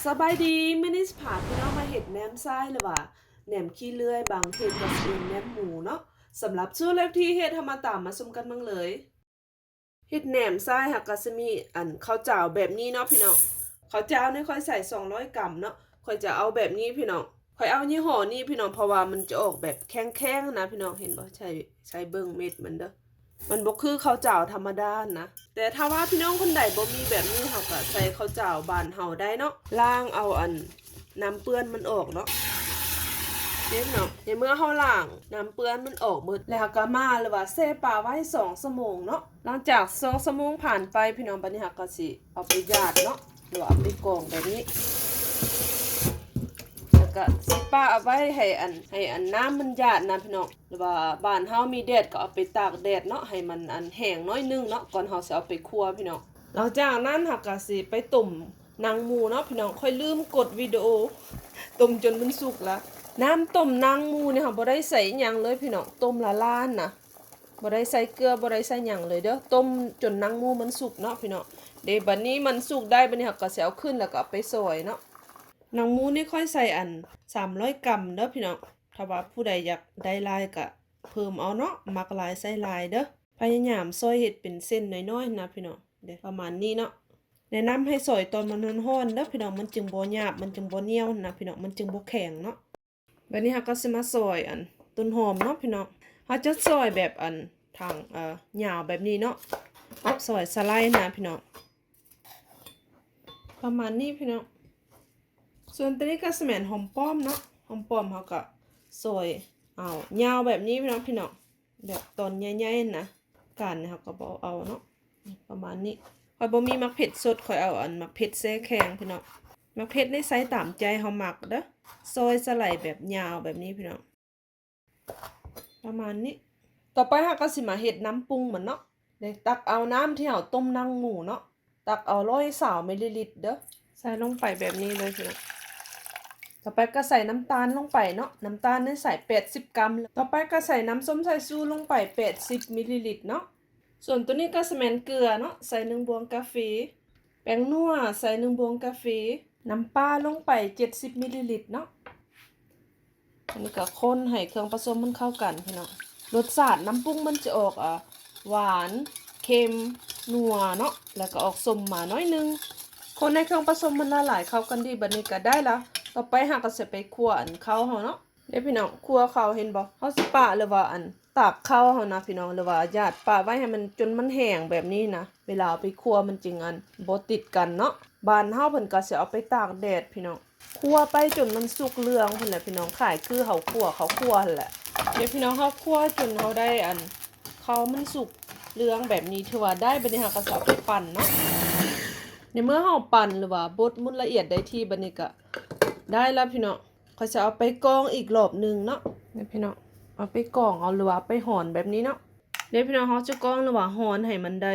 สบายดีมื้อนี้สิพาพี่น้องมาเฮ็ดแหนมทรายหรือว่าแหนมขี้เลื่อยบางเฮ็ดก็สิเป็นแหนมหมูเนาะสำหรับสูตรและวิธีเฮ็ดเฮามาตามมาชมกันเบิ่งเลยเฮ็ดแหนมทรายค่ะก็สิมีข้าวเจ้าแบบนี้เนาะพี่น้องข้าวเจ้านี่ค่อยใส่200 กรัมเนาะค่อยจะเอาแบบนี้พี่น้องค่อยเอายี่ห้อนี้พี่น้องเพราะว่ามันจะออกแบบแข็งๆนะพี่น้องเห็นบ่ใช้เบิ่งเม็ดมันเด้อมันบ่คือข้าวเจ้าธรรมดานะแต่ถ้าว่าพี่น้องคนใดบ่มีแบบนี้เฮาก็ใส่ข้าวเจ้าบ้านเฮาได้เนาะล้างเอาน้ำเปื้อนมันออกเนาะเนาะในเมื่อเฮาล้างน้ำเปื้อนมันออกหมดแล้วก็มาหรือว่าแช่ปลาไว้2 ชั่วโมงเนาะหลังจาก2 ชั่วโมงผ่านไปพี่น้องบัดนี้เฮาก็สิเอาไปญาติเนาะหรือว่าเอาไปกรองแบบนี้แล้วก็สิป้าเอาไว้ให้น้ำมันญาตินะพี่น้องหรือว่าบ้านเฮามีแดดก็เอาไปตากแดดเนาะให้มันแห้งน้อยนึงเนาะก่อนเฮาสิเอาไปคั่วพี่น้องหลังจากนั้นเฮาก็สิไปต้มนางหมูเนาะพี่น้องค่อยลืมกดวิดีโอต้มจนมันสุกแล้วน้ำต้มนางหมูเนี่ยค่ะบ่ได้ใส่หยังเลยพี่น้องต้มละลานนะบ่ได้ใส่เกลือบ่ได้ใส่หยังเลยเด้อต้มจนนางหมูมันสุกเนาะพี่น้องเดี๋ยวบัดนี้มันสุกได้บัดนี้ค่ะก็สิเอาขึ้นแล้วก็เอาไปซอยเนาะนางหมูนี่ค่อยใส่300 กรัมเด้อพี่น้องถ้าว่าผู้ใดอยากได้หลายก็เพิ่มเอาเนาะมักหลายใส่หลายเด้อพยายามซอยเฮ็ดเป็นเส้นน้อยๆนะพี่น้องเด้อประมาณนี้เนาะแนะนำให้ซอยตอนมันร้อนๆเด้อพี่น้องมันจึงบ่หยาบมันจึงบ่เหนียวนะพี่น้องมันจึงบ่แข็งเนาะบัดนี้เฮาก็สิมาซอยต้นหอมเนาะพี่น้องเฮาจะซอยแบบทางยาวแบบนี้เนาะซอยสไลด์นะพี่น้องประมาณนี้พี่น้องส่วนตัวนี้ก็สิแม่นหอมป้อมเนาะหอมป้อมเฮาก็ซอยเอายาวแบบนี้พี่น้องแบบตอนใหญ่ๆนะการเฮาก็บ่เอาเนาะประมาณนี้ข่อยบ่มีมักเผ็ดสดข่อยเอามักเผ็ดแซ่แข็งพี่น้องมักเผ็ดได้ใส่ตามใจเฮามักเด้อซอยสไลด์แบบยาวแบบนี้พี่น้องประมาณนี้ต่อไปเฮาก็สิมาเฮ็ดน้ำปรุงมันเนาะได้ตักเอาน้ำที่เฮาต้มนางหมูเนาะตักเอา120 มิลลิลิตรเด้อใส่ลงไปแบบนี้เลยพี่น้องต่อไปก็ใส่น้ำตาลลงไปเนาะน้ำตาลนี่ใส่80 กรัมต่อไปก็ใส่น้ำส้มสายชูลงไป80 มิลลิลิตรเนาะส่วนตัวนี้ก็สิแม่นเกลือเนาะใส่1 บวงกาแฟแป้งนัวใส่1 บวงกาแฟน้ำปลาลงไป70 มิลลิลิตรเนาะอันนี้ก็คนให้เครื่องผสมมันเข้ากันพี่น้องรสชาติน้ำปรุงมันจะออกหวานเค็มนัวเนาะแล้วก็ออกส้มมาน้อยนึงคนในเครื่องผสมมันละลายเข้ากันดีบัดนี้ก็ได้แล้วต่อไปเฮาก็สิไปคั่วข้าวเฮาเนาะเดี๋ยวพี่น้องคั่วข้าวเห็นบ่เฮาสิปะหรือว่าตากข้าวเฮานะพี่น้องหรือว่าญาติปะไว้ให้มันจนมันแห้งแบบนี้นะเวลาเอาไปคั่วมันจึงบ่ติดกันเนาะบ้านเฮาเพิ่นก็สิเอาไปตากแดดพี่น้องคั่วไปจนมันสุกเหลืองพุ่นแหละพี่น้องขายคือเขาคั่วหั่นแหละเดี๋ยวพี่น้องเฮาคั่วจนเฮาได้ข้าวมันสุกเหลืองแบบนี้ถือว่าได้บัดนี้เฮาก็สิเอาไปปั่นเนาะในเมื่อเฮาปั่นหรือว่าบดมุนละเอียดได้ที่บัดนี้ก็ได้แล้วพี่น้องเขาจะเอาไปกรองอีกรอบนึงเนาะนี่พี่น้องเอาไปกรองเอาหรือว่าไปหอนแบบนี้เนาะเดี๋ยวพี่น้องเขาจะกรองหรือว่าหอนให้มันได้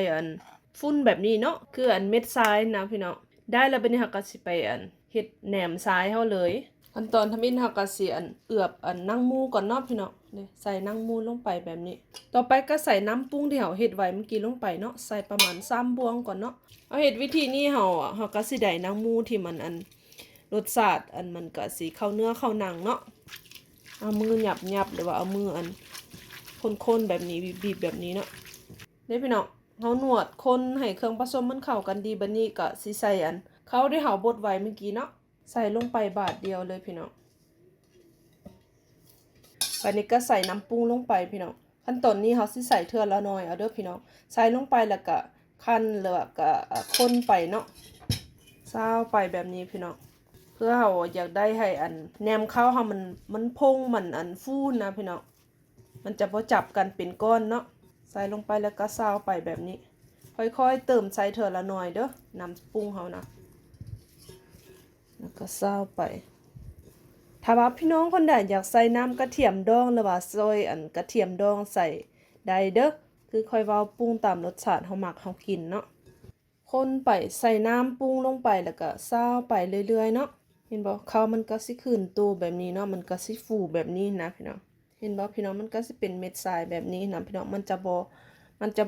ฝุ่นแบบนี้เนาะคือเม็ดทรายนะพี่น้องได้แล้วบัดนี้เฮาก็สิไปเฮ็ดแหนมทรายเฮาเลยขั้นตอนทำอินเฮาก็สิเอือบนางหมูก่อนเนาะพี่น้องนี่ใส่นางหมูลงไปแบบนี้ต่อไปก็ใส่น้ำปรุงที่เฮาเฮ็ดไว้เมื่อกี้ลงไปเนาะใส่ประมาณ3 บวงก่อนเนาะเอาเฮ็ดวิธีนี้เฮาก็สิได้นางหมูที่มันรสชาติมันก็สิเข้าเนื้อเข้าหนังเนาะเอามือหยับหรือว่าเอามือคนๆแบบนี้บีบแบบนี้เนาะนี่พี่น้องเฮานวดคนให้เครื่องผสมมันเข้ากันดีบัดนี้ก็สิใส่เขาได้เฮาบดไว้เมื่อกี้เนาะใส่ลงไปบาทเดียวเลยพี่น้องบัดนี้ก็ใส่น้ำปรุงลงไปพี่น้องขั้นตอนนี้เฮาสิใส่เทื่อละน้อยเอาเด้อพี่น้องใส่ลงไปแล้วก็คั่นแล้วก็คนไปเนาะซาวไปแบบนี้พี่น้องเพื่อเฮาอยากได้ให้แหนมข้าวเฮามันพองมันฟูนะพี่น้องมันจะบ่จับกันเป็นก้อนเนาะใส่ลงไปแล้วก็ซาวไปแบบนี้ค่อยๆเติมใส่เทื่อละน้อยเด้อน้ำปรุงเฮานะแล้วก็ซาวไปถ้าว่าพี่น้องคนใดอยากใส่น้ำกระเทียมดองหรือว่าซอยกระเทียมดองใส่ได้เด้อคือค่อยเว้าปรุงตามรสชาติเฮามักเฮากินเนาะคนไปใส่น้ำปรุงลงไปแล้วก็ซาวไปเรื่อยๆเนาะเห็นบ่ข้าวมันก็สิขึ้นตัวแบบนี้เนาะมันก็สิฟูแบบนี้นะพี่น้องเห็นบ่พี่น้องมันก็สิเป็นเม็ดทรายแบบนี้นะพี่น้องมันจะ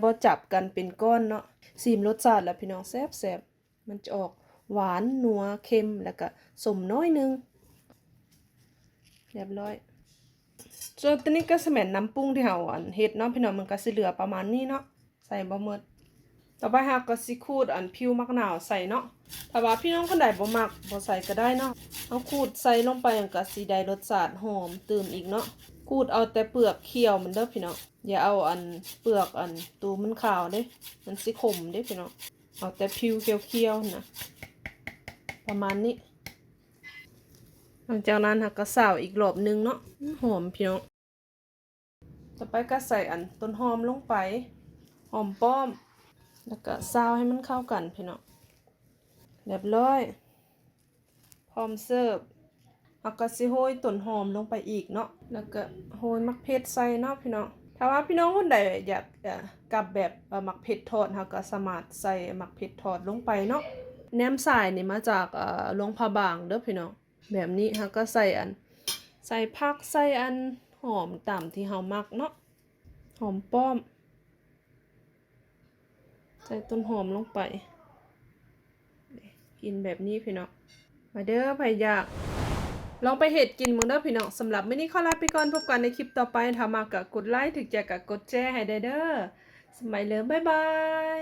บ่จับกันเป็นก้อนเนาะซีมรสชาติแล้วพี่น้องแซ่บๆมันจะออก หวานนัวเค็มแล้วก็สมน้อยนึงเรียบร้อยส่วนตัวนี้ก็สิแม่นน้ำปรุงที่เฮาเฮ็ดเนาะพี่น้องมันก็สิเหลือประมาณนี้เนาะใส่บ่หมดต่อไปเฮาก็สิขูดผิวมะนาวใส่เนาะถ้าว่าพี่น้องคนใดบ่มักบ่ใส่ก็ได้เนาะเอาขูดใส่ลงไปมันก็สิได้รสชาติหอมเติมอีกเนาะขูดเอาแต่เปลือกเขียวมันเด้อพี่น้องอย่าเอาเปลือกตูมันขาวเด้มันสิขมเด้พี่น้องเอาแต่ผิวเขียวๆนะประมาณนี้หลังจากนั้นก็ซาวอีกรอบนึงเนาะหอมพี่น้องต่อไปก็ใส่ต้นหอมลงไปหอมป้อมแล้วก็ซาวให้มันเข้ากันพี่น้องเรียบร้อยพร้อมเสิร์ฟเอาก็สิโรยต้นหอมลงไปอีกเนาะแล้วก็โรยมักเผ็ดใส่เนาะพี่น้องถ้าว่าพี่น้องคนใดอยากกับแบบมักเผ็ดทอดเฮาก็สามารถใส่มักเผ็ดทอดลงไปเนาะแหนมสายนี่มาจากหลวงพระบางเด้อพี่น้องแบบนี้เฮาก็ใส่ผักใส่หอมตามที่เฮามักเนาะหอมป้อมใส่ต้นหอมลงไปกินแบบนี้พี่น้องมาเด้อไผอยากลองไปเฮ็ดกินมื้อเด้อพี่น้องสำหรับมื้อนี้ขอลาไปก่อนพบกันในคลิปต่อไปถ้ามักก็กดไลค์ถึงใจก็กดแชร์ให้ได้เด้อสมัยเลิฟบ๊ายบาย